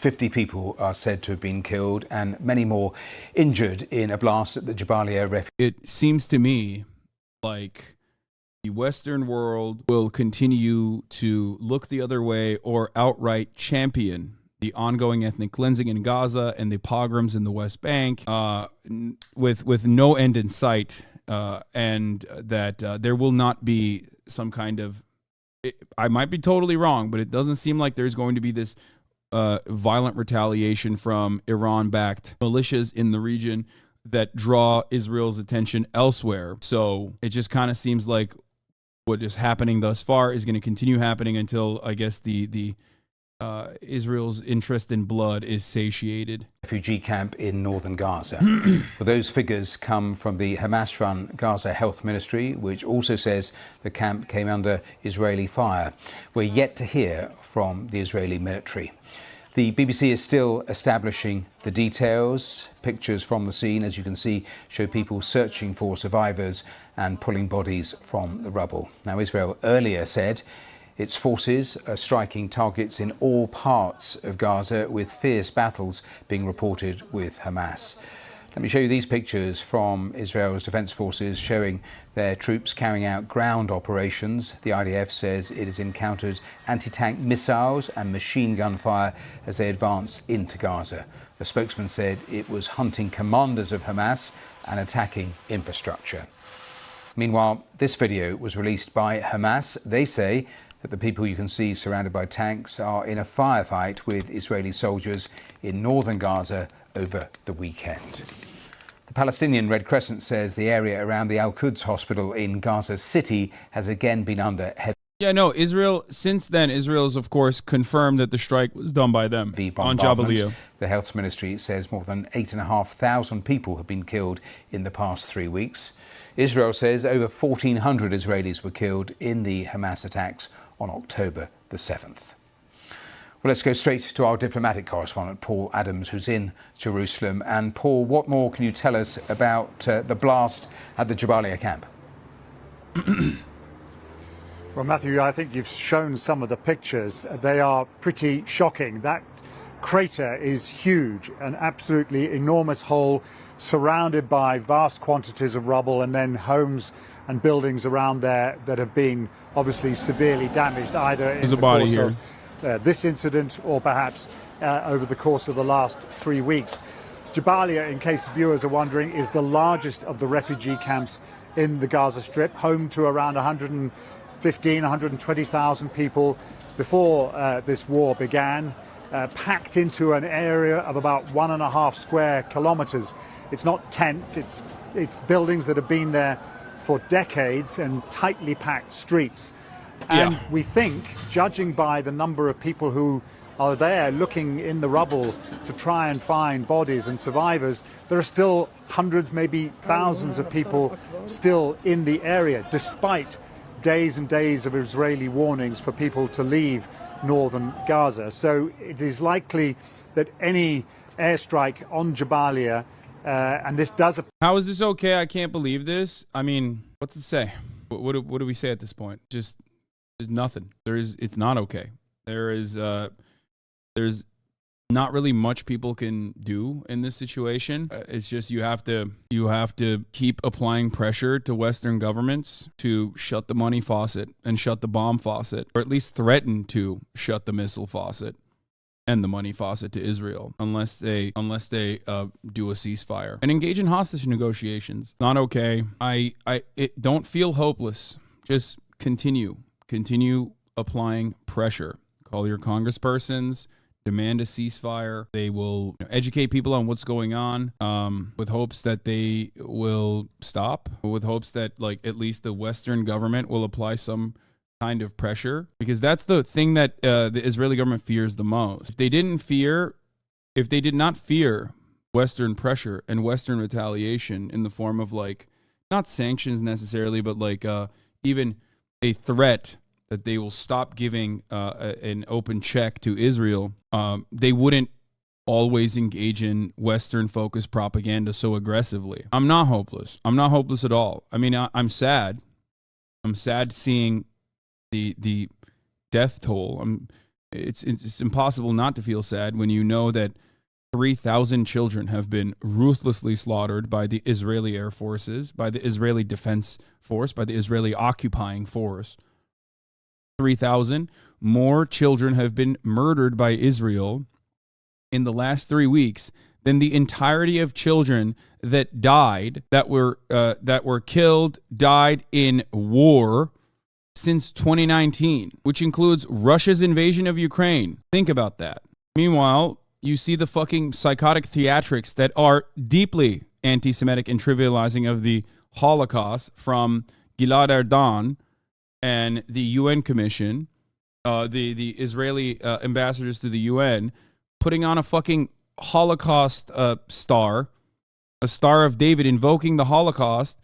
50 people are said to have been killed and many more injured in a blast at the Jabalia Refugee. It seems to me like the Western world will continue to look the other way or outright champion the ongoing ethnic cleansing in Gaza and the pogroms in the West Bank with no end in sight, and that there will not be some kind of, I might be totally wrong, but it doesn't seem like there's going to be this violent retaliation from Iran-backed militias in the region that draw Israel's attention elsewhere. So it just kind of seems like what is happening thus far is going to continue happening until, I guess, the Israel's interest in blood is satiated. Refugee camp in northern Gaza. Well, those figures come from the Hamas-run Gaza Health Ministry, which also says the camp came under Israeli fire. We're yet to hear from the Israeli military. The BBC is still establishing the details. Pictures from the scene, as you can see, show people searching for survivors and pulling bodies from the rubble. Now, Israel earlier said its forces are striking targets in all parts of Gaza, with fierce battles being reported with Hamas. Let me show you these pictures from Israel's defense forces showing their troops carrying out ground operations. The IDF says it has encountered anti-tank missiles and machine gun fire as they advance into Gaza. A spokesman said it was hunting commanders of Hamas and attacking infrastructure. Meanwhile, this video was released by Hamas. They say that the people you can see surrounded by tanks are in a firefight with Israeli soldiers in northern Gaza over the weekend. The Palestinian Red Crescent says the area around the Al-Quds hospital in Gaza City has again been under heavy. Yeah, no, Israel, since then, Israel's, of course, confirmed that the strike was done by them on Jabalia. The health ministry says more than 8,500 people have been killed in the past 3 weeks. Israel says over 1,400 Israelis were killed in the Hamas attacks on October the 7th. Well, let's go straight to our diplomatic correspondent, Paul Adams, who's in Jerusalem. And Paul, what more can you tell us about the blast at the Jabalia camp? Well, Matthew, I think you've shown some of the pictures. They are pretty shocking. That crater is huge, an absolutely enormous hole surrounded by vast quantities of rubble, and then homes and buildings around there that have been obviously severely damaged, either in the course of this incident or perhaps over the course of the last 3 weeks. Jabalia, in case viewers are wondering, is the largest of the refugee camps in the Gaza Strip, home to around 120,000 people before this war began, packed into an area of about 1.5 square kilometers. It's not tents, it's buildings that have been there for decades and tightly packed streets. And we think, judging by the number of people who are there looking in the rubble to try and find bodies and survivors, there are still hundreds, maybe thousands of people still in the area, despite days and days of Israeli warnings for people to leave northern Gaza. So it is likely that any airstrike on Jabalia, and this does... How is this okay? I can't believe this. I mean, what's it say? What do we say at this point? Just, there's nothing. It's not okay. There's not really much people can do in this situation. It's just you have to keep applying pressure to Western governments to shut the money faucet and shut the bomb faucet, or at least threaten to shut the missile faucet and the money faucet to Israel unless they do a ceasefire and engage in hostage negotiations. Not okay. Don't feel hopeless. Just continue applying pressure. Call your congresspersons. Demand a ceasefire. They will educate people on what's going on, with hopes that they will stop, with hopes that at least the Western government will apply some kind of pressure, because that's the thing that the Israeli government fears the most. If they did not fear Western pressure and Western retaliation in the form of not sanctions necessarily, but even a threat that they will stop giving an open check to Israel, they wouldn't always engage in Western-focused propaganda so aggressively. I'm not hopeless. I'm not hopeless at all. I mean, I'm sad. I'm sad seeing the death toll. it's impossible not to feel sad when you know that 3,000 children have been ruthlessly slaughtered by the Israeli Air Forces, by the Israeli Defense Force, by the Israeli occupying force. 3,000 more children have been murdered by Israel in the last 3 weeks than the entirety of children that died, that were killed, died in war since 2019, which includes Russia's invasion of Ukraine. Think about that. Meanwhile, you see the fucking psychotic theatrics that are deeply anti-Semitic and trivializing of the Holocaust from Gilad Erdan and the UN Commission, the Israeli ambassadors to the UN, putting on a fucking Holocaust star, a Star of David, invoking the Holocaust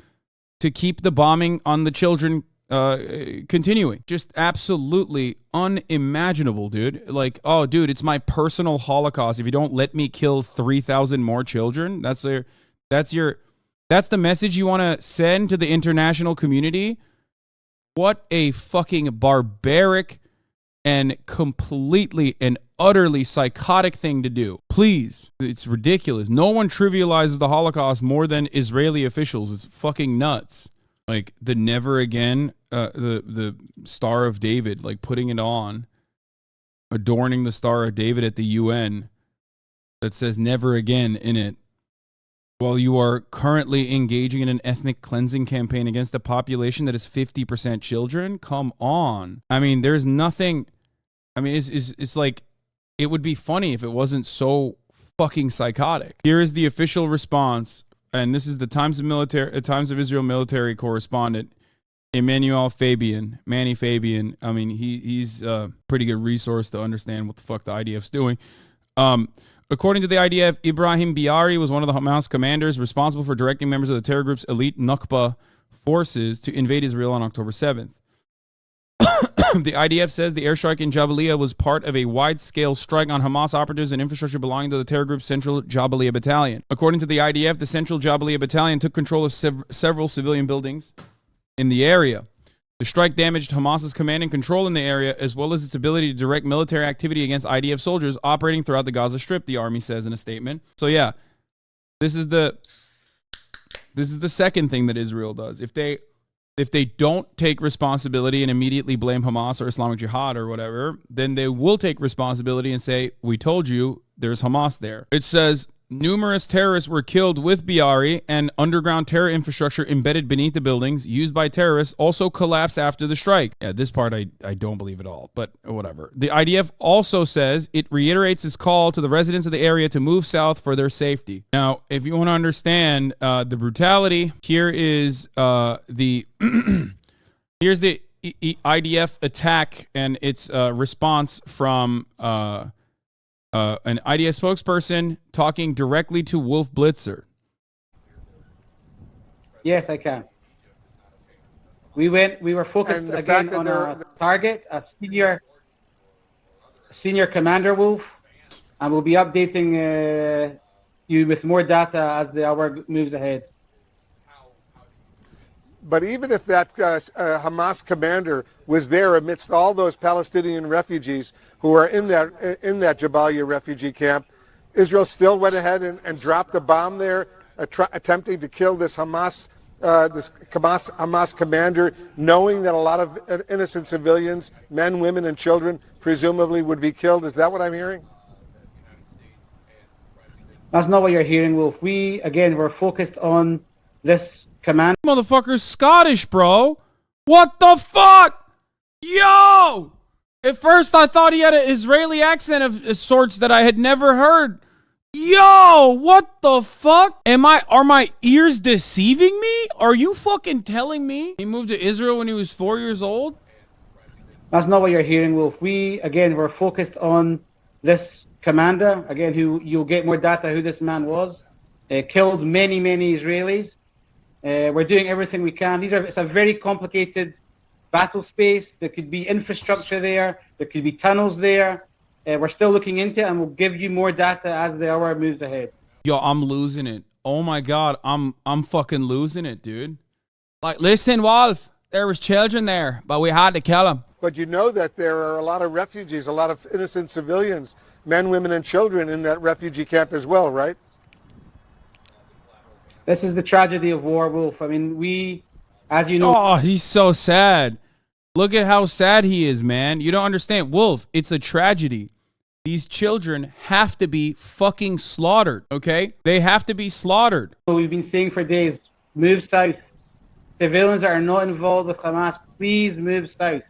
to keep the bombing on the children continuing. Just absolutely unimaginable, dude. Like, oh, dude, it's my personal Holocaust. If you don't let me kill 3,000 more children, that's the message you want to send to the international community. What a fucking barbaric and completely and utterly psychotic thing to do. Please, it's ridiculous. No one trivializes the Holocaust more than Israeli officials. It's fucking nuts. Like the never again, the Star of David, like putting it on, adorning the Star of David at the UN that says never again in it, while you are currently engaging in an ethnic cleansing campaign against a population that is 50% children. Come on. I mean, there's nothing. I mean, it's like, it would be funny if it wasn't so fucking psychotic. Here is the official response, and this is the Times of Israel military correspondent, Emmanuel Fabian, Manny Fabian. I mean, he's a pretty good resource to understand what the fuck the IDF's doing. According to the IDF, Ibrahim Biari was one of the Hamas commanders responsible for directing members of the terror group's elite Nukba forces to invade Israel on October 7th. The IDF says the airstrike in Jabalia was part of a wide-scale strike on Hamas operatives and infrastructure belonging to the terror group's Central Jabalia Battalion. According to the IDF, the Central Jabalia Battalion took control of several civilian buildings in the area. The strike damaged Hamas's command and control in the area, as well as its ability to direct military activity against IDF soldiers operating throughout the Gaza Strip, the army says in a statement. So yeah, this is the second thing that Israel does. If they don't take responsibility and immediately blame Hamas or Islamic Jihad or whatever, then they will take responsibility and say, we told you there's Hamas there. It says numerous terrorists were killed with Biari, and underground terror infrastructure embedded beneath the buildings used by terrorists also collapsed after the strike. Yeah, this part I don't believe at all, but whatever. The IDF also says it reiterates its call to the residents of the area to move south for their safety. Now, if you want to understand the brutality, here is here's the IDF attack and its response from an IDF spokesperson talking directly to Wolf Blitzer. Yes, I can. We were focused again on our target, a senior commander, Wolf, and we'll be updating you with more data as the hour moves ahead. But even if that Hamas commander was there amidst all those Palestinian refugees who are in that Jabalia refugee camp, Israel still went ahead and dropped a bomb there, attempting to kill this Hamas commander, knowing that a lot of innocent civilians, men, women, and children, presumably would be killed. Is that what I'm hearing? That's not what you're hearing, Wolf. We're focused on this commander. Motherfucker's Scottish, bro. What the fuck? Yo! At first I thought he had an Israeli accent of sorts that I had never heard. Yo, what the fuck? Are my ears deceiving me? Are you fucking telling me he moved to Israel when he was 4 years old? That's not what you're hearing, Wolf. We're focused on this commander, who you'll get more data who this man was. Killed many Israelis. We're doing everything we can. It's a very complicated battle space. There could be infrastructure there. There could be tunnels there. We're still looking into it, and we'll give you more data as the hour moves ahead. Yo, I'm losing it. Oh my God, I'm fucking losing it, dude. Like, listen, Wolf, there was children there, but we had to kill them. but you know that there are a lot of refugees, a lot of innocent civilians, men, women, and children in that refugee camp as well, right? This is the tragedy of war, Wolf. I mean, we, as you know... Oh, he's so sad. Look at how sad he is, man. You don't understand. Wolf, it's a tragedy. These children have to be fucking slaughtered, okay? They have to be slaughtered. We've been saying for days, move south. Civilians that are not involved with Hamas, please move south.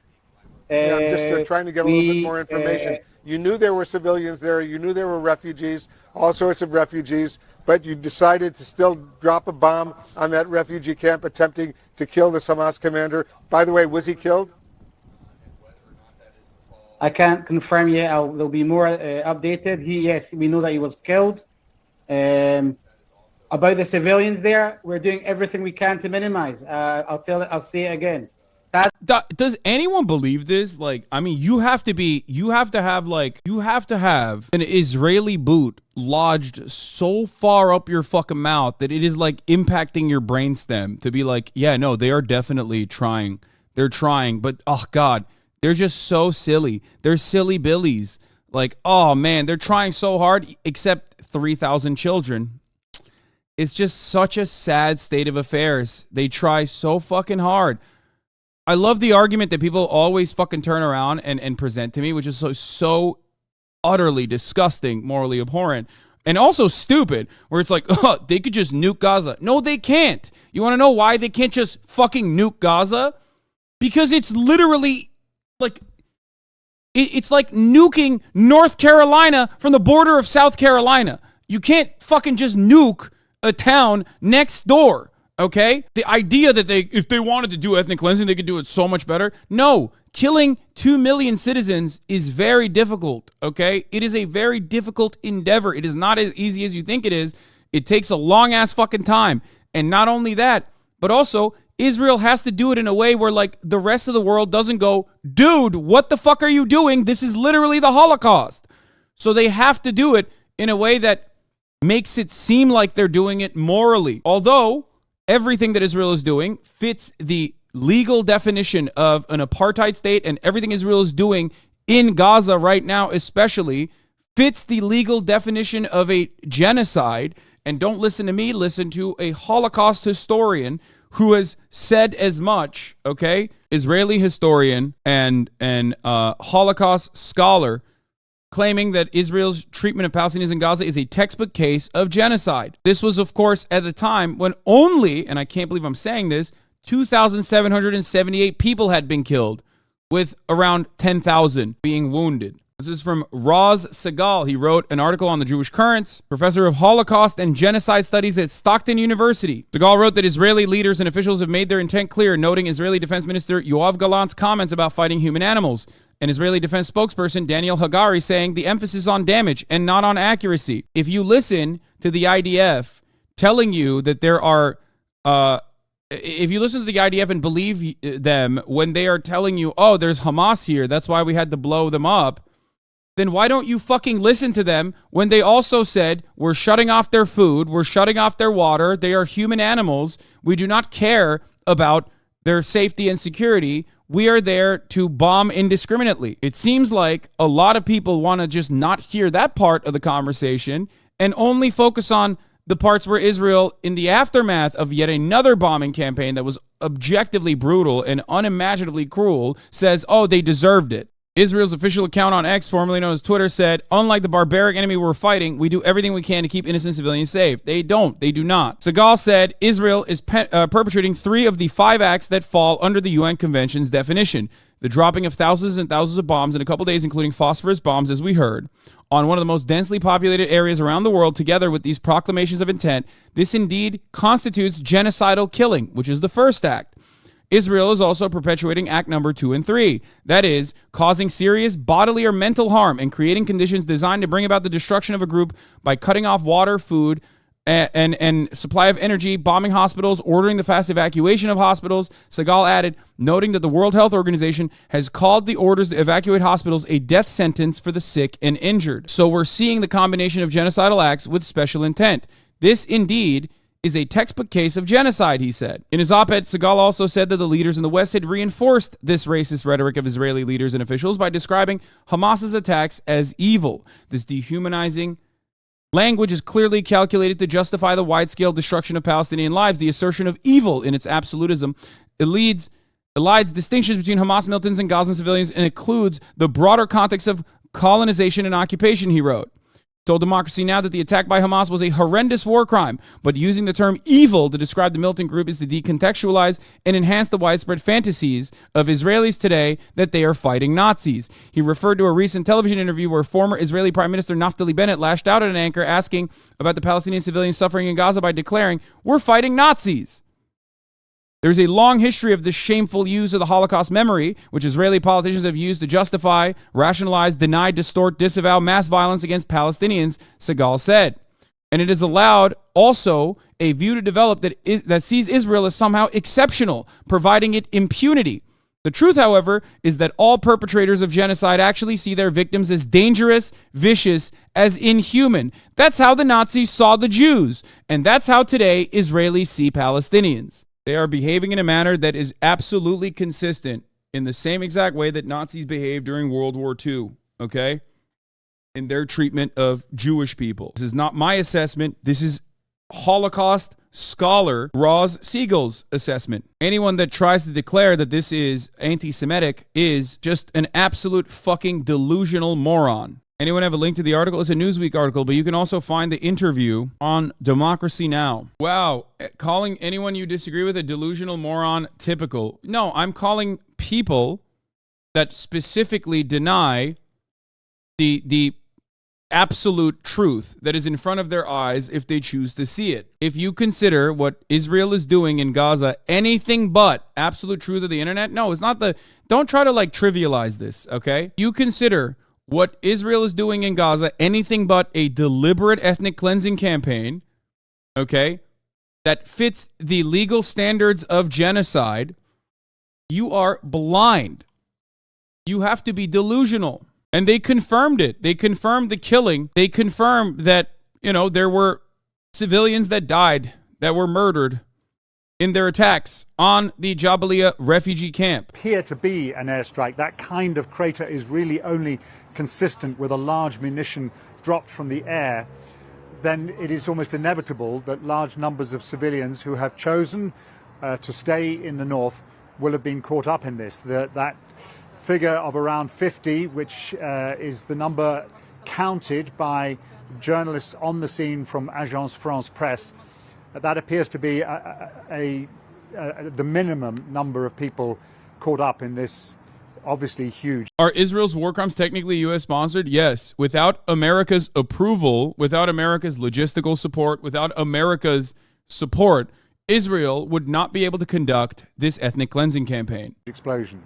I'm just trying to get a little bit more information. You knew there were civilians there. You knew there were refugees, all sorts of refugees, but you decided to still drop a bomb on that refugee camp attempting to kill the Hamas commander. By the way, was he killed? I can't confirm yet. There'll be more updated. Yes, we know that he was killed. About the civilians there, we're doing everything we can to minimize. I'll say it again. Does anyone believe this? Like, I mean, you have to have an Israeli boot lodged so far up your fucking mouth that it is like impacting your brainstem to be like, yeah, no, they are definitely trying. They're trying, but oh God, they're just so silly. They're silly billies. Like, oh man, they're trying so hard, except 3,000 children. It's just such a sad state of affairs. They try so fucking hard. I love the argument that people always fucking turn around and present to me, which is so utterly disgusting, morally abhorrent, and also stupid, where it's like, oh, they could just nuke Gaza. No, they can't. You want to know why they can't just fucking nuke Gaza? Because it's literally like, it's like nuking North Carolina from the border of South Carolina. You can't fucking just nuke a town next door. Okay? The idea that if they wanted to do ethnic cleansing, they could do it so much better. No, killing 2 million citizens is very difficult. Okay? It is a very difficult endeavor. It is not as easy as you think it is. It takes a long ass fucking time. And not only that, but also Israel has to do it in a way where like the rest of the world doesn't go, dude, what the fuck are you doing? This is literally the Holocaust. So they have to do it in a way that makes it seem like they're doing it morally. Although everything that Israel is doing fits the legal definition of an apartheid state, and everything Israel is doing in Gaza right now especially fits the legal definition of a genocide. And don't listen to me, listen to a Holocaust historian who has said as much, okay? Israeli historian and Holocaust scholar claiming that Israel's treatment of Palestinians in Gaza is a textbook case of genocide. This was, of course, at a time when only, and I can't believe I'm saying this, 2,778 people had been killed, with around 10,000 being wounded. This is from Roz Segal. He wrote an article on the Jewish Currents, professor of Holocaust and Genocide Studies at Stockton University. Segal wrote that Israeli leaders and officials have made their intent clear, noting Israeli Defense Minister Yoav Gallant's comments about fighting human animals. An Israeli defense spokesperson, Daniel Hagari, saying the emphasis is on damage and not on accuracy. If you listen to the IDF telling you that there are... if you listen to the IDF and believe them when they are telling you, oh, there's Hamas here, that's why we had to blow them up, then why don't you fucking listen to them when they also said, we're shutting off their food, we're shutting off their water, they are human animals, we do not care about their safety and security, we are there to bomb indiscriminately. It seems like a lot of people want to just not hear that part of the conversation and only focus on the parts where Israel, in the aftermath of yet another bombing campaign that was objectively brutal and unimaginably cruel, says, oh, they deserved it. Israel's official account on X, formerly known as Twitter, said, unlike the barbaric enemy we're fighting, we do everything we can to keep innocent civilians safe. They don't. They do not. Segal said Israel is perpetrating 3 of the 5 acts that fall under the UN Convention's definition. The dropping of thousands and thousands of bombs in a couple days, including phosphorus bombs, as we heard, on one of the most densely populated areas around the world, together with these proclamations of intent, this indeed constitutes genocidal killing, which is the first act. Israel is also perpetuating act number 2 and 3. That is, causing serious bodily or mental harm and creating conditions designed to bring about the destruction of a group by cutting off water, food, and supply of energy, bombing hospitals, ordering the fast evacuation of hospitals. Segal added, noting that the World Health Organization has called the orders to evacuate hospitals a death sentence for the sick and injured. So we're seeing the combination of genocidal acts with special intent. This indeed is a textbook case of genocide, he said. In his op-ed, Segal also said that the leaders in the West had reinforced this racist rhetoric of Israeli leaders and officials by describing Hamas's attacks as evil. This dehumanizing language is clearly calculated to justify the wide-scale destruction of Palestinian lives. The assertion of evil in its absolutism elides distinctions between Hamas militants and Gazan civilians and includes the broader context of colonization and occupation, he wrote. Told Democracy Now! That the attack by Hamas was a horrendous war crime, but using the term evil to describe the militant group is to decontextualize and enhance the widespread fantasies of Israelis today that they are fighting Nazis. He referred to a recent television interview where former Israeli Prime Minister Naftali Bennett lashed out at an anchor asking about the Palestinian civilians suffering in Gaza by declaring, "We're fighting Nazis." There's a long history of this shameful use of the Holocaust memory, which Israeli politicians have used to justify, rationalize, deny, distort, disavow mass violence against Palestinians, Segal said. And it has allowed also a view to develop that sees Israel as somehow exceptional, providing it impunity. The truth, however, is that all perpetrators of genocide actually see their victims as dangerous, vicious, as inhuman. That's how the Nazis saw the Jews, and that's how today Israelis see Palestinians. They are behaving in a manner that is absolutely consistent in the same exact way that Nazis behaved during World War II, okay? In their treatment of Jewish people. This is not my assessment. This is Holocaust scholar Roz Siegel's assessment. Anyone that tries to declare that this is anti-Semitic is just an absolute fucking delusional moron. Anyone have a link to the article? It's a Newsweek article, but you can also find the interview on Democracy Now! Wow, calling anyone you disagree with a delusional moron typical. No, I'm calling people that specifically deny the absolute truth that is in front of their eyes if they choose to see it. If you consider what Israel is doing in Gaza anything but absolute truth of the internet, no, it's not don't try to like trivialize this, okay? You consider what Israel is doing in Gaza anything but a deliberate ethnic cleansing campaign, okay, that fits the legal standards of genocide, you are blind. You have to be delusional. And they confirmed it. They confirmed the killing. They confirmed that, there were civilians that died, that were murdered in their attacks on the Jabalia refugee camp. Appear to be an airstrike. That kind of crater is really only consistent with a large munition dropped from the air. Then it is almost inevitable that large numbers of civilians who have chosen to stay in the north will have been caught up in this. That figure of around 50, which is the number counted by journalists on the scene from Agence France Presse, that appears to be the minimum number of people caught up in this obviously huge. Are Israel's war crimes technically U.S. sponsored? Yes. Without America's approval, without America's logistical support, without America's support, Israel would not be able to conduct this ethnic cleansing campaign. Explosion.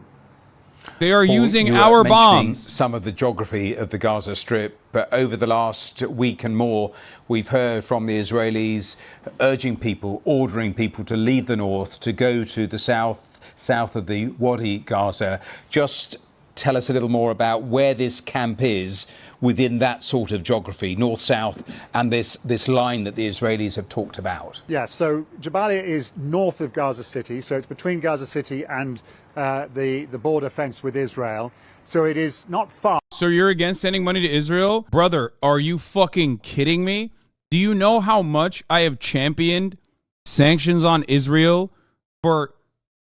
They are using you were our mentioning bombs. Some of the geography of the Gaza Strip, but over the last week and more, we've heard from the Israelis urging people, ordering people to leave the north, to go to the south of the Wadi Gaza. Just tell us a little more about where this camp is within that sort of geography, north-south, and this line that the Israelis have talked about. Yeah, so Jabalia is north of Gaza City, so it's between Gaza City and the border fence with Israel. So it is not far. So you're against sending money to Israel? Brother, are you fucking kidding me? Do you know how much I have championed sanctions on Israel for,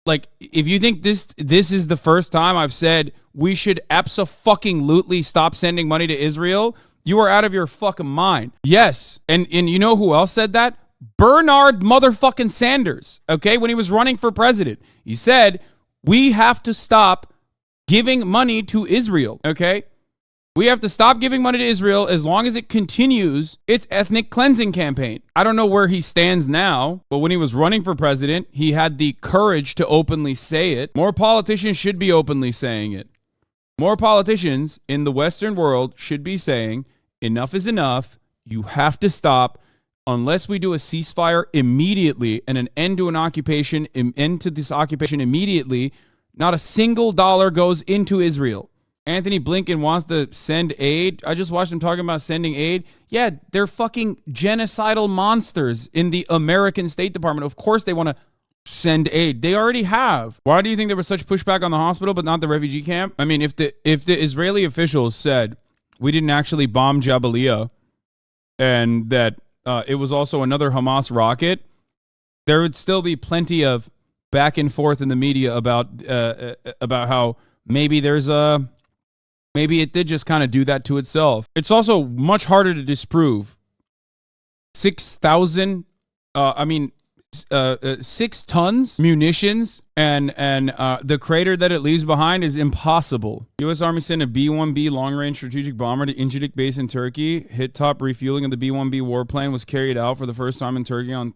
like, if you think this is the first time I've said we should abso-fucking-lutely stop sending money to Israel, you are out of your fucking mind. Yes, and you know who else said that? Bernard motherfucking Sanders, okay, when he was running for president. He said, we have to stop giving money to Israel, okay? We have to stop giving money to Israel as long as it continues its ethnic cleansing campaign. I don't know where he stands now, but when he was running for president, he had the courage to openly say it. More politicians should be openly saying it. More politicians in the Western world should be saying, enough is enough. You have to stop. Unless we do a ceasefire immediately and an end to this occupation immediately, not a single dollar goes into Israel. Anthony Blinken wants to send aid. I just watched him talking about sending aid. Yeah, they're fucking genocidal monsters in the American State Department. Of course they want to send aid. They already have. Why do you think there was such pushback on the hospital but not the refugee camp? I mean, if the Israeli officials said we didn't actually bomb Jabalia and that it was also another Hamas rocket, there would still be plenty of back and forth in the media about how maybe maybe it did just kind of do that to itself. It's also much harder to disprove. 6,000, 6 tons munitions and the crater that it leaves behind is impossible. U.S. Army sent a B-1B long-range strategic bomber to Incirlik base in Turkey. Hit top refueling of the B-1B warplane was carried out for the first time in Turkey on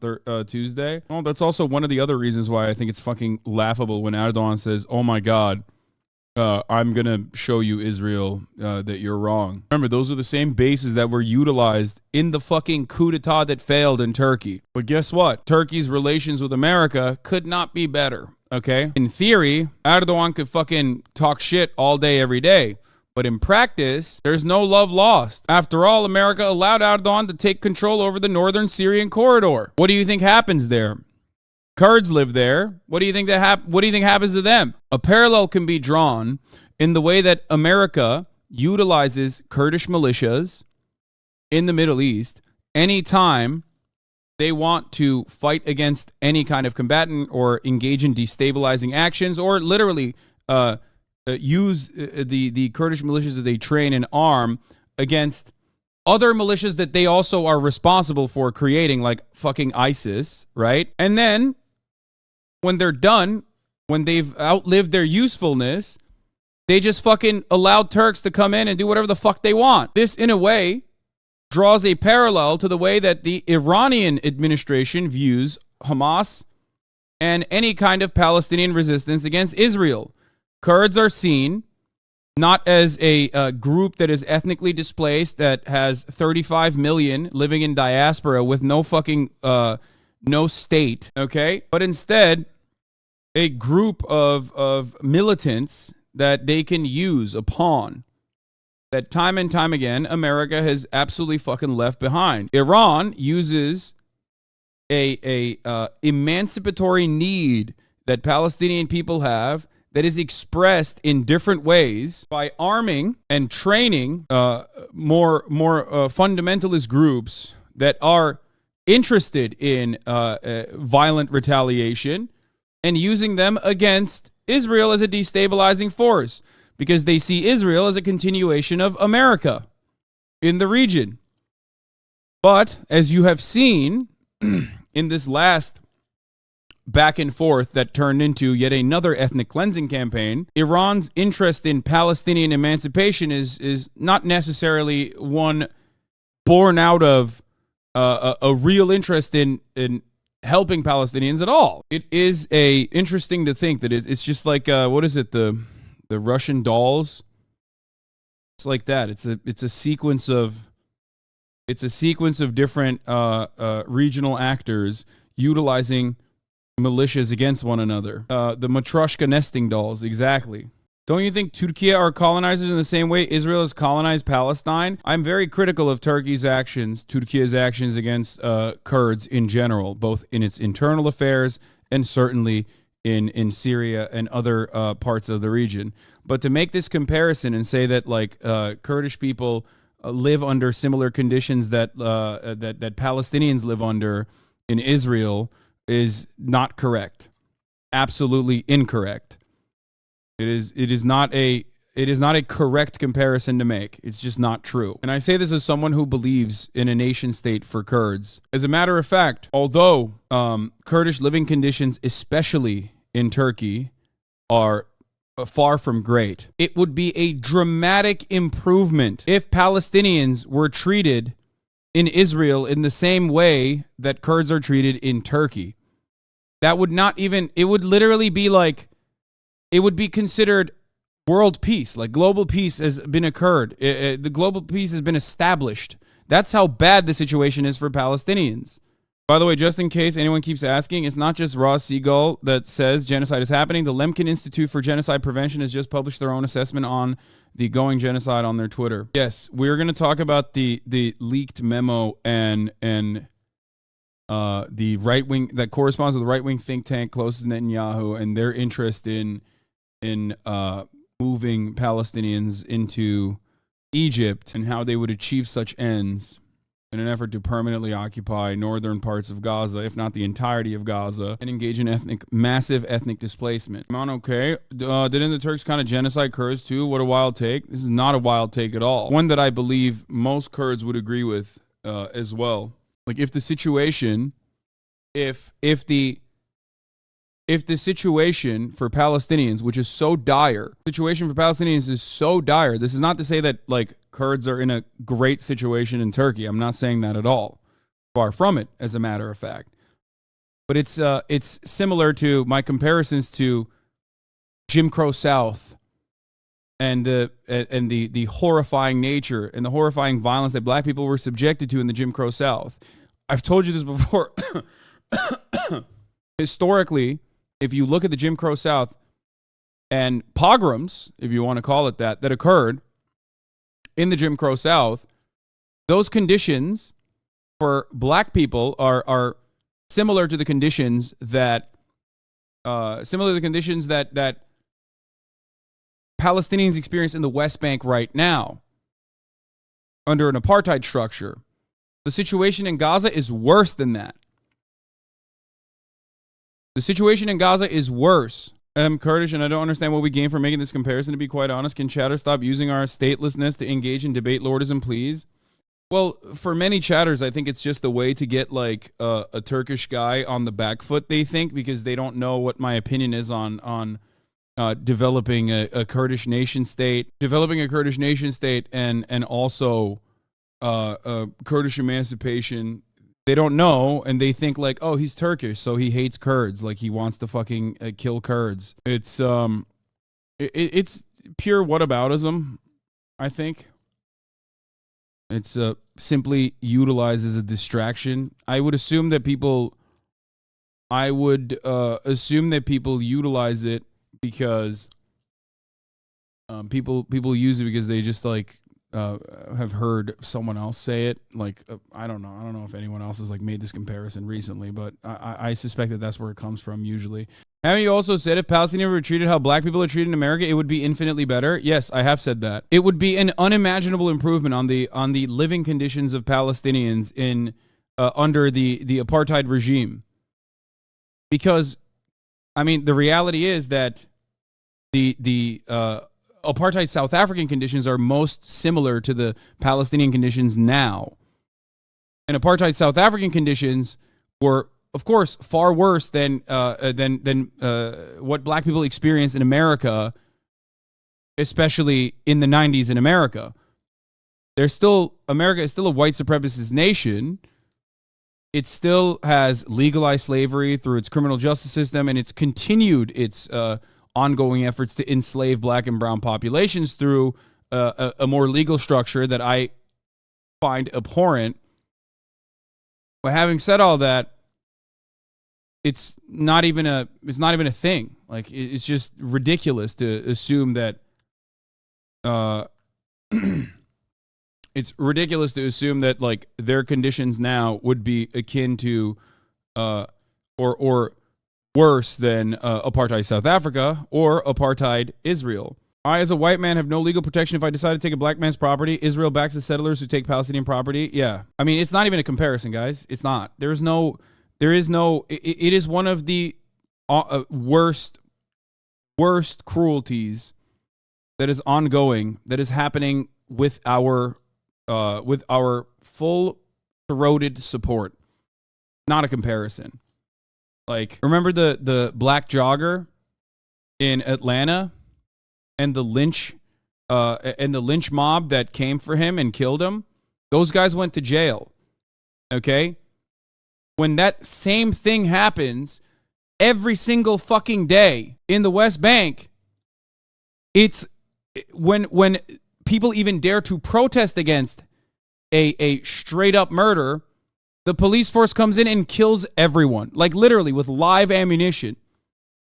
Tuesday. Well, that's also one of the other reasons why I think it's fucking laughable when Erdogan says, oh my God, I'm going to show you, Israel, that you're wrong. Remember, those are the same bases that were utilized in the fucking coup d'etat that failed in Turkey. But guess what? Turkey's relations with America could not be better, okay? In theory, Erdogan could fucking talk shit all day, every day. But in practice, there's no love lost. After all, America allowed Erdogan to take control over the northern Syrian corridor. What do you think happens there? Kurds live there. What do you think happens to them? A parallel can be drawn in the way that America utilizes Kurdish militias in the Middle East anytime they want to fight against any kind of combatant or engage in destabilizing actions, or literally use the Kurdish militias that they train and arm against other militias that they also are responsible for creating, like fucking ISIS, right? And then when they're done, when they've outlived their usefulness, they just fucking allow Turks to come in and do whatever the fuck they want. This, in a way, draws a parallel to the way that the Iranian administration views Hamas and any kind of Palestinian resistance against Israel. Kurds are seen not as a group that is ethnically displaced, that has 35 million living in diaspora with no fucking no state, okay? But instead, a group of militants that they can use a pawn that time and time again America has absolutely fucking left behind. Iran uses a emancipatory need that Palestinian people have that is expressed in different ways by arming and training more fundamentalist groups that are interested in violent retaliation, and using them against Israel as a destabilizing force, because they see Israel as a continuation of America in the region. But as you have seen in this last back and forth that turned into yet another ethnic cleansing campaign, Iran's interest in Palestinian emancipation is not necessarily one born out of a real interest in helping Palestinians at all. It is interesting to think that it's just like what is it, the Russian dolls? It's like that. It's a sequence of different regional actors utilizing militias against one another. The Matryoshka nesting dolls, exactly. Don't you think Turkey are colonizers in the same way Israel has colonized Palestine? I'm very critical of Turkey's actions against Kurds in general, both in its internal affairs and certainly in Syria and other parts of the region. But to make this comparison and say that like Kurdish people live under similar conditions that Palestinians live under in Israel is not correct. Absolutely incorrect. It is not a correct comparison to make. It's just not true. And I say this as someone who believes in a nation state for Kurds. As a matter of fact, although Kurdish living conditions, especially in Turkey, are far from great, it would be a dramatic improvement if Palestinians were treated in Israel in the same way that Kurds are treated in Turkey. That would not even, it would literally be like, it would be considered world peace, like global peace has been occurred. The global peace has been established. That's how bad the situation is for Palestinians. By the way, just in case anyone keeps asking, it's not just Ross Siegel that says genocide is happening. The Lemkin Institute for Genocide Prevention has just published their own assessment on the going genocide on their Twitter. Yes, we're going to talk about the leaked memo and the right wing that corresponds to the right wing think tank closest to Netanyahu and their interest in moving Palestinians into Egypt and how they would achieve such ends in an effort to permanently occupy northern parts of Gaza, if not the entirety of Gaza, and engage in massive ethnic displacement. Am I okay? Didn't the Turks kind of genocide Kurds too? What a wild take. This is not a wild take at all. One that I believe most Kurds would agree with as well. Like if the situation, if the situation for Palestinians, which is so dire, situation for Palestinians is so dire. This is not to say that like Kurds are in a great situation in Turkey. I'm not saying that at all. Far from it, as a matter of fact. But it's similar to my comparisons to Jim Crow South and the horrifying nature and the horrifying violence that black people were subjected to in the Jim Crow South. I've told you this before. Historically, if you look at the Jim Crow South and pogroms, if you want to call it that occurred in the Jim Crow South, those conditions for black people are similar to the conditions that that Palestinians experience in the West Bank right now under an apartheid structure. The situation in Gaza is worse than that. The situation in Gaza is worse. I'm Kurdish and I don't understand what we gain from making this comparison, to be quite honest. Can chatter stop using our statelessness to engage in debate lordism, please? Well, for many chatters, I think it's just a way to get like a Turkish guy on the back foot, they think, because they don't know what my opinion is on developing a Kurdish nation state, and also Kurdish emancipation. They don't know, and they think like, oh, he's Turkish, so he hates Kurds, like he wants to fucking kill Kurds. It's pure whataboutism, I think. It's simply utilized as a distraction. I would assume that people utilize it because people use it because they just like have heard someone else say it. Like I don't know if anyone else has like made this comparison recently, but I suspect that that's where it comes from usually. Haven't you also said if Palestinians were treated how black people are treated in America, it would be infinitely better? Yes, I have said that. It would be an unimaginable improvement on the living conditions of Palestinians in under the apartheid regime. Because, I mean, the reality is that the apartheid South African conditions are most similar to the Palestinian conditions now. And apartheid South African conditions were, of course, far worse than what black people experienced in America, especially in the 90s in America. America is still a white supremacist nation. It still has legalized slavery through its criminal justice system, and it's continued its ongoing efforts to enslave black and brown populations through a more legal structure that I find abhorrent. But having said all that, it's not even a thing. Like it's just ridiculous to assume that it's ridiculous to assume that like their conditions now would be akin to or worse than apartheid South Africa or apartheid Israel. I, as a white man, have no legal protection if I decide to take a black man's property. Israel backs the settlers who take Palestinian property. Yeah. I mean, it's not even a comparison, guys. It's not. It is one of the worst cruelties that is ongoing, that is happening with our full-throated support. Not a comparison. Like, remember the black jogger in Atlanta and the lynch mob that came for him and killed him? Those guys went to jail. Okay? When that same thing happens every single fucking day in the West Bank, it's when people even dare to protest against a straight up murder, The police force comes in and kills everyone, like literally with live ammunition.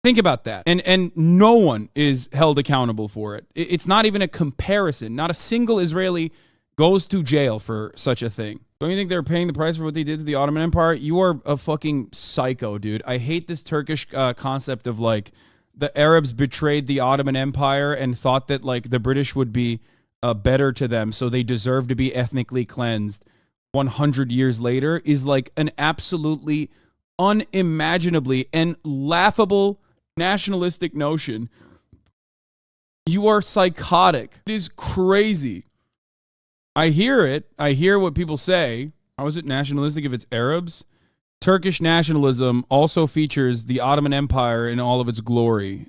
Think about that. And no one is held accountable for it. It's not even a comparison. Not a single Israeli goes to jail for such a thing. Don't you think they're paying the price for what they did to the Ottoman Empire? You are a fucking psycho, dude. I hate this Turkish concept of like the Arabs betrayed the Ottoman Empire and thought that like the British would be better to them, so they deserve to be ethnically cleansed 100 years later is like an absolutely unimaginably and laughable nationalistic notion. You are psychotic. It is crazy. I hear it. I hear what people say. How is it nationalistic if it's Arabs? Turkish nationalism also features the Ottoman Empire in all of its glory.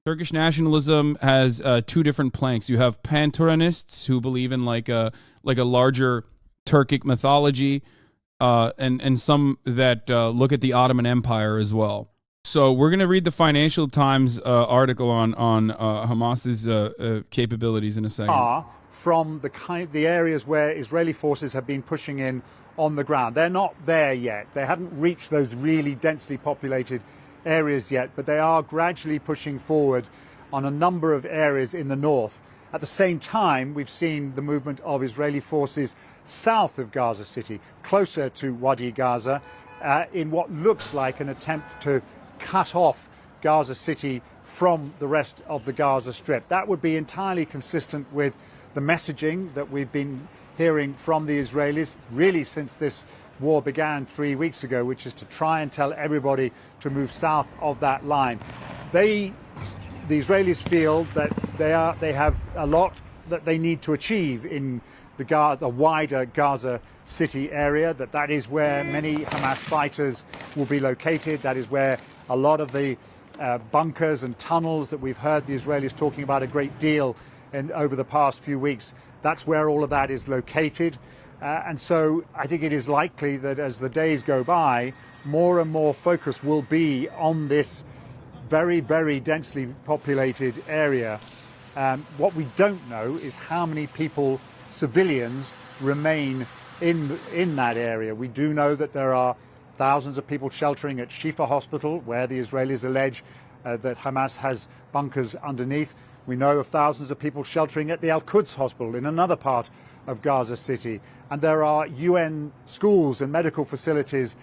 Turkish nationalism has two different planks. You have Panturanists who believe in like a larger Turkic mythology, and some that look at the Ottoman Empire as well. So we're going to read the Financial Times article on Hamas's capabilities in a second. From the areas where Israeli forces have been pushing in on the ground. They're not there yet. They haven't reached those really densely populated areas yet, but they are gradually pushing forward on a number of areas in the north. At the same time, we've seen the movement of Israeli forces south of Gaza City, closer to Wadi Gaza, in what looks like an attempt to cut off Gaza City from the rest of the Gaza Strip. That would be entirely consistent with the messaging that we've been hearing from the Israelis really since this war began 3 weeks ago, which is to try and tell everybody to move south of that line. The Israelis feel that they have a lot that they need to achieve in the wider Gaza City area, that is where many Hamas fighters will be located. That is where a lot of the bunkers and tunnels that we've heard the Israelis talking about a great deal over the past few weeks, that's where all of that is located. And so I think it is likely that as the days go by, more and more focus will be on this very, very densely populated area. What we don't know is how many people, civilians, remain in that area. We do know that there are thousands of people sheltering at Shifa Hospital, where the Israelis allege that Hamas has bunkers underneath. We know of thousands of people sheltering at the Al-Quds Hospital in another part of Gaza City. And there are UN schools and medical facilities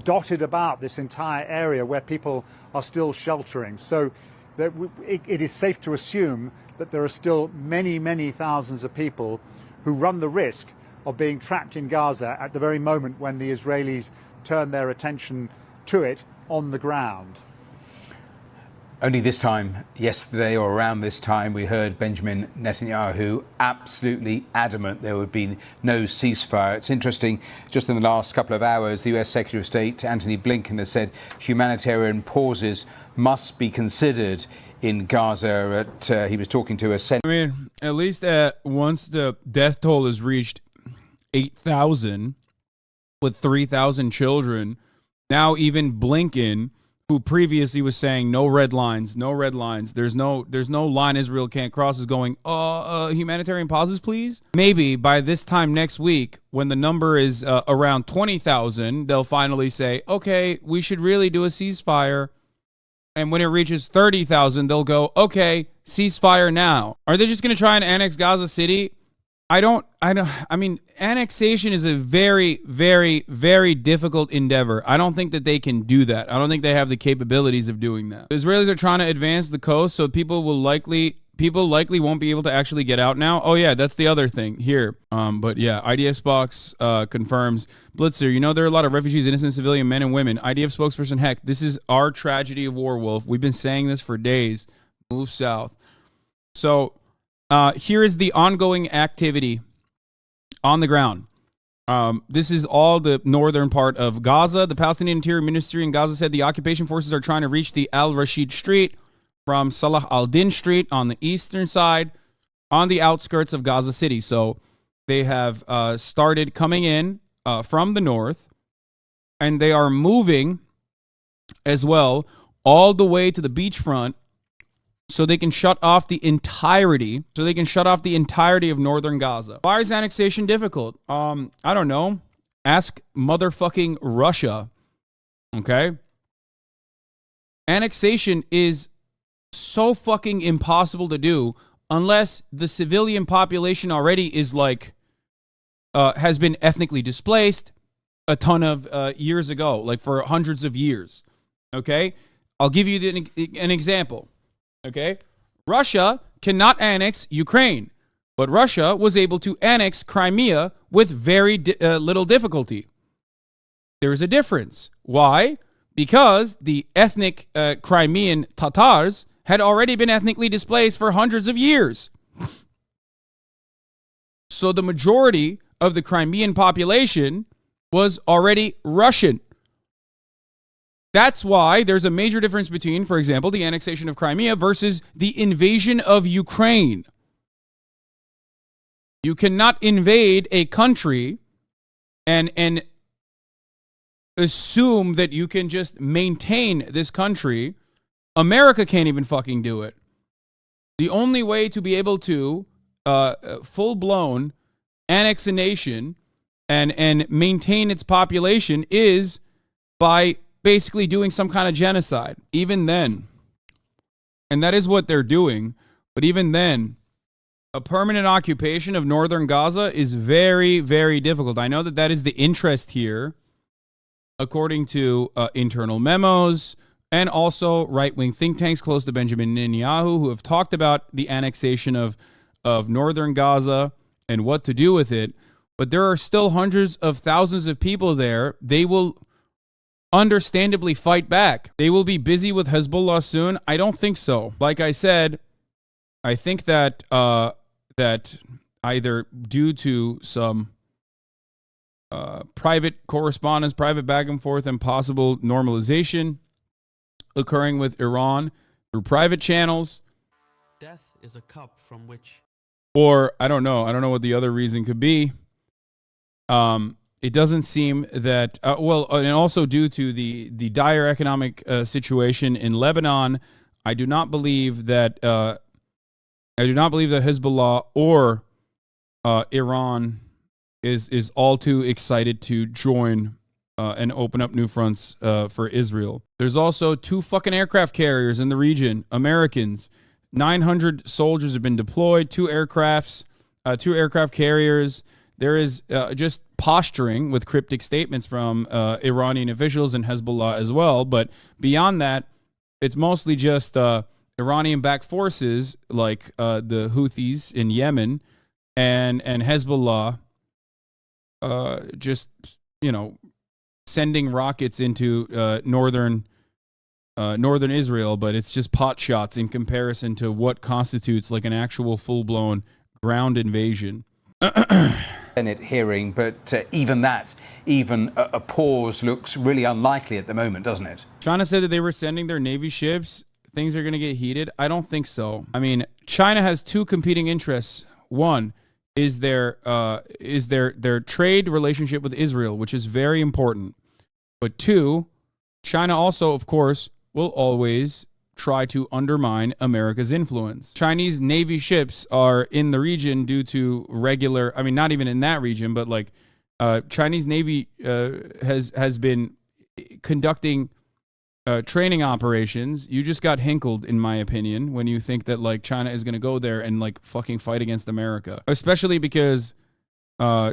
dotted about this entire area where people are still sheltering. So it is safe to assume that there are still many, many thousands of people who run the risk of being trapped in Gaza at the very moment when the Israelis turn their attention to it on the ground. Only this time, yesterday or around this time, we heard Benjamin Netanyahu absolutely adamant there would be no ceasefire. It's interesting, just in the last couple of hours, the US Secretary of State, Antony Blinken, has said humanitarian pauses must be considered in Gaza. He was talking to a senator. I mean, at least once the death toll has reached 8,000 with 3,000 children, now even Blinken, who previously was saying no red lines, there's no line Israel can't cross, is going, humanitarian pauses, please. Maybe by this time next week, when the number is around 20,000, they'll finally say, okay, we should really do a ceasefire. And when it reaches 30,000, they'll go, okay, ceasefire now. Are they just going to try and annex Gaza City? I mean, annexation is a very, very, very difficult endeavor. I don't think that they can do that. I don't think they have the capabilities of doing that. The Israelis are trying to advance the coast, so people likely won't be able to actually get out now. Oh yeah, that's the other thing here. But yeah, IDF box confirms. Blitzer, you know there are a lot of refugees, innocent civilian men and women. IDF spokesperson, heck, this is our tragedy of war, Wolf. We've been saying this for days. Move south. So here is the ongoing activity on the ground. This is all the northern part of Gaza. The Palestinian Interior Ministry in Gaza said the occupation forces are trying to reach the Al-Rashid Street from Salah al-Din Street on the eastern side, on the outskirts of Gaza City. So they have started coming in from the north, and they are moving as well all the way to the beachfront, so they can shut off the entirety of northern Gaza. Why is annexation difficult? I don't know. Ask motherfucking Russia. Okay? Annexation is so fucking impossible to do unless the civilian population already is like, has been ethnically displaced a ton of years ago, like for hundreds of years. Okay? I'll give you an example. Okay? Russia cannot annex Ukraine, but Russia was able to annex Crimea with very little difficulty. There is a difference. Why? Because the ethnic Crimean Tatars had already been ethnically displaced for hundreds of years. So the majority of the Crimean population was already Russian. That's why there's a major difference between, for example, the annexation of Crimea versus the invasion of Ukraine. You cannot invade a country and assume that you can just maintain this country. America can't even fucking do it. The only way to be able to full-blown annex a nation and maintain its population is by basically doing some kind of genocide. Even then, and that is what they're doing, but even then, a permanent occupation of northern Gaza is very, very difficult. I know that that is the interest here, according to internal memos and also right-wing think tanks close to Benjamin Netanyahu who have talked about the annexation of northern Gaza and what to do with it. But there are still hundreds of thousands of people there. They will understandably fight back. They will be busy with Hezbollah soon. I don't think so. Like I said, I think that that either due to some private correspondence, private back and forth, and possible normalization occurring with Iran through private channels. Death is a cup from which... Or, I don't know what the other reason could be. It doesn't seem that, and also due to the dire economic situation in Lebanon, I do not believe that Hezbollah or Iran is all too excited to join and open up new fronts for Israel. There's also 2 fucking aircraft carriers in the region, Americans. 900 soldiers have been deployed, 2 aircraft carriers. There is just posturing with cryptic statements from Iranian officials and Hezbollah as well. But beyond that, it's mostly just Iranian-backed forces like the Houthis in Yemen and Hezbollah just, sending rockets into northern Israel, but it's just pot shots in comparison to what constitutes like an actual full-blown ground invasion. Senate hearing, but even a pause looks really unlikely at the moment, doesn't it? China said that they were sending their Navy ships. Things are going to get heated. I don't think so. I mean, China has 2 competing interests. One is their trade relationship with Israel, which is very important. But 2, China also, of course, will always try to undermine America's influence. Chinese Navy ships are in the region due to not even in that region, but like Chinese Navy has been conducting training operations. You just got hinkled, in my opinion, when you think that like China is going to go there and like fucking fight against America, especially because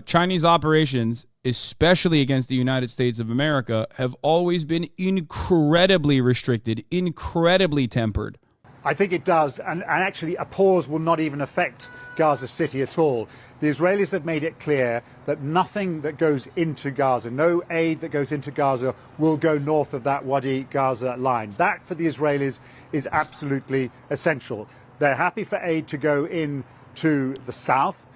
Chinese operations, especially against the United States of America, have always been incredibly restricted, incredibly tempered. I think it does, and actually a pause will not even affect Gaza City at all. The Israelis have made it clear that nothing that goes into Gaza, no aid that goes into Gaza, will go north of that Wadi Gaza line. That, for the Israelis, is absolutely essential. They're happy for aid to go in to the south,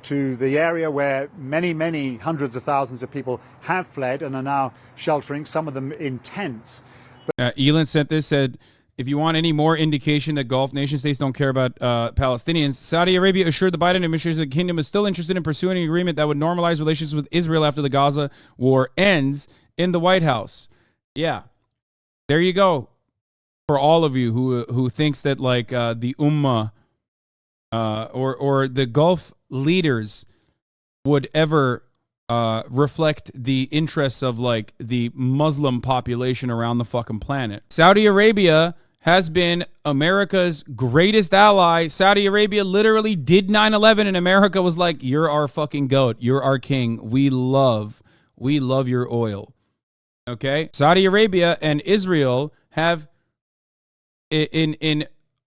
to the area where many, many hundreds of thousands of people have fled and are now sheltering, some of them in tents. Elon sent this, said, if you want any more indication that Gulf nation states don't care about Palestinians, Saudi Arabia assured the Biden administration the kingdom is still interested in pursuing an agreement that would normalize relations with Israel after the Gaza war ends in the White House. Yeah, there you go. For all of you who thinks that like the Ummah or the Gulf leaders would ever reflect the interests of like the Muslim population around the fucking planet. Saudi Arabia has been America's greatest ally. Saudi Arabia literally did 9/11 and America was like, you're our fucking goat. You're our king. We love your oil. Okay? Saudi Arabia and Israel have in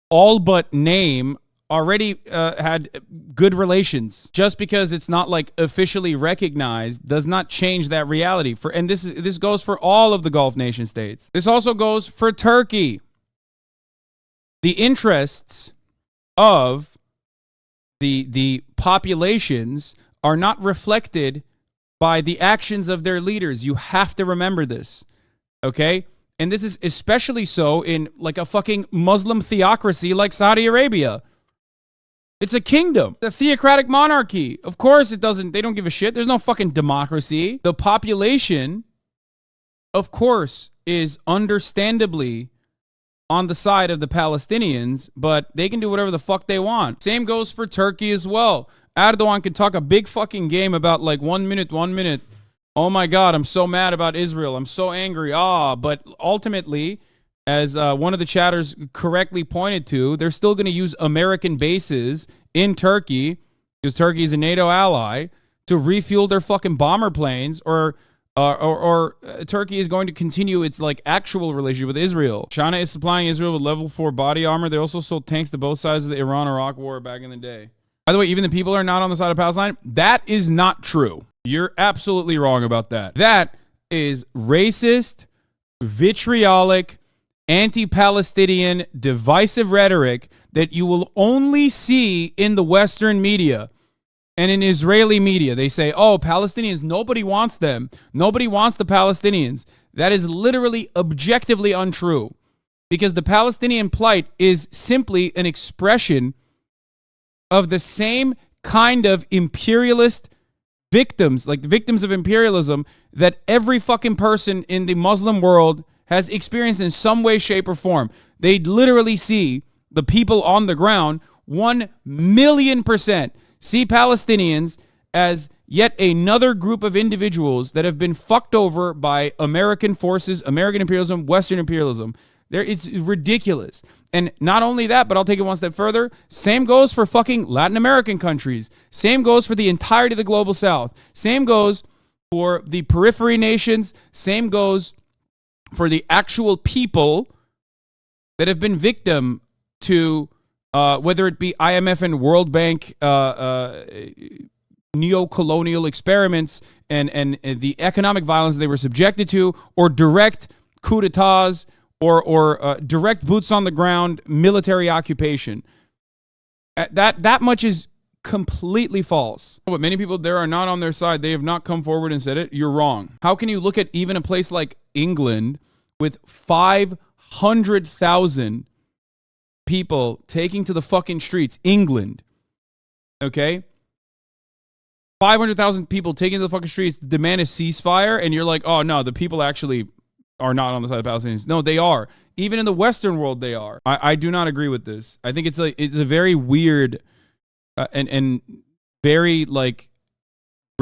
all but name already had good relations. Just because it's not like officially recognized does not change that reality. And this goes for all of the Gulf nation states. This also goes for Turkey. The interests of the populations are not reflected by the actions of their leaders. You have to remember this, okay? And this is especially so in like a fucking Muslim theocracy like Saudi Arabia. It's a kingdom, a theocratic monarchy. Of course they don't give a shit. There's no fucking democracy. The population, of course, is understandably on the side of the Palestinians, but they can do whatever the fuck they want. Same goes for Turkey as well. Erdogan can talk a big fucking game about like 1 minute. Oh my God, I'm so mad about Israel. I'm so angry. But ultimately, as one of the chatters correctly pointed to, they're still going to use American bases in Turkey, because Turkey is a NATO ally, to refuel their fucking bomber planes, or Turkey is going to continue its like actual relationship with Israel. China is supplying Israel with level 4 body armor. They also sold tanks to both sides of the Iran-Iraq war back in the day. By the way, even the people are not on the side of Palestine. That is not true. You're absolutely wrong about that. That is racist, vitriolic, anti-Palestinian, divisive rhetoric that you will only see in the Western media. And in Israeli media, they say, oh, Palestinians, nobody wants them. Nobody wants the Palestinians. That is literally objectively untrue, because the Palestinian plight is simply an expression of the same kind of imperialist victims, like the victims of imperialism, that every fucking person in the Muslim world has experienced in some way, shape, or form. They literally see the people on the ground 1,000,000% see Palestinians as yet another group of individuals that have been fucked over by American forces, American imperialism, Western imperialism. It's ridiculous. And not only that, but I'll take it one step further. Same goes for fucking Latin American countries. Same goes for the entirety of the global South. Same goes for the periphery nations. Same goes for the actual people that have been victim to whether it be IMF and World Bank neo-colonial experiments and the economic violence they were subjected to, or direct coup d'etats, or direct boots on the ground military occupation. That much is completely false. But many people there are not on their side. They have not come forward and said it. You're wrong. How can you look at even a place like England with 500,000 people taking to the fucking streets? England, okay? 500,000 people taking to the fucking streets to demand a ceasefire, and you're like, oh no, the people actually are not on the side of Palestinians. No, they are. Even in the Western world, they are. I do not agree with this. I think it's a very weird and very like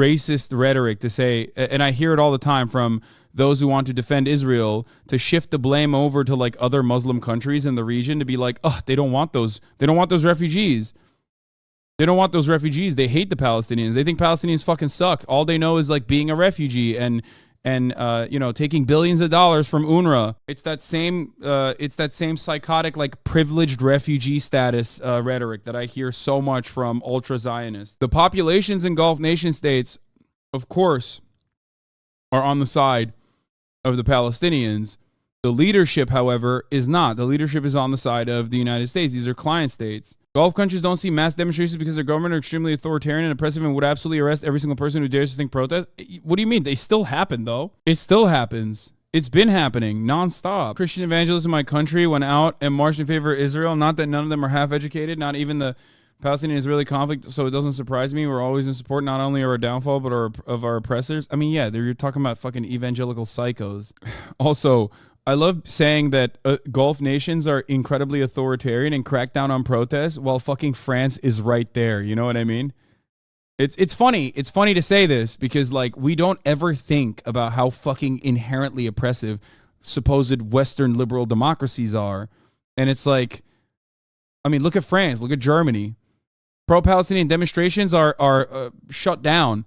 racist rhetoric to say, and I hear it all the time from those who want to defend Israel, to shift the blame over to like other Muslim countries in the region, to be like, oh, they don't want those refugees. They don't want those refugees. They hate the Palestinians. They think Palestinians fucking suck. All they know is like being a refugee and taking billions of dollars from UNRWA. It's that same psychotic, like privileged refugee status rhetoric that I hear so much from ultra Zionists. The populations in Gulf nation states, of course, are on the side of the Palestinians. The leadership, however, is not. The leadership is on the side of the United States. These are client states. Gulf countries don't see mass demonstrations because their government are extremely authoritarian and oppressive and would absolutely arrest every single person who dares to think protest. What do you mean? They still happen, though. It still happens. It's been happening nonstop. Christian evangelists in my country went out and marched in favor of Israel. Not that none of them are half-educated, not even the Palestinian-Israeli conflict, so it doesn't surprise me. We're always in support not only of our downfall, but of our oppressors. I mean, yeah, you're talking about fucking evangelical psychos. Also, I love saying that Gulf nations are incredibly authoritarian and crack down on protests while fucking France is right there. You know what I mean? It's funny. It's funny to say this because like we don't ever think about how fucking inherently oppressive supposed Western liberal democracies are. And it's like, I mean, look at France, look at Germany. Pro-Palestinian demonstrations are shut down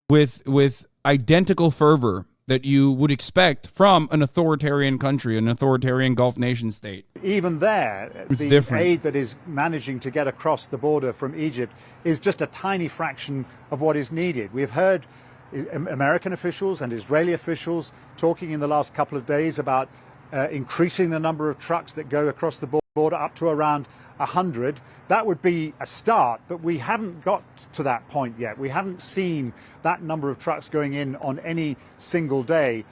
with identical fervor that you would expect from an authoritarian country, an authoritarian Gulf nation state. Even there, It's the different. aid that is managing to get across the border from Egypt is just a tiny fraction of what is needed. We've heard American officials and Israeli officials talking in the last couple of days about increasing the number of trucks that go across the border up to around 100. That would be a start, but we haven't got to that point yet. We haven't seen that number of trucks going in on any single day.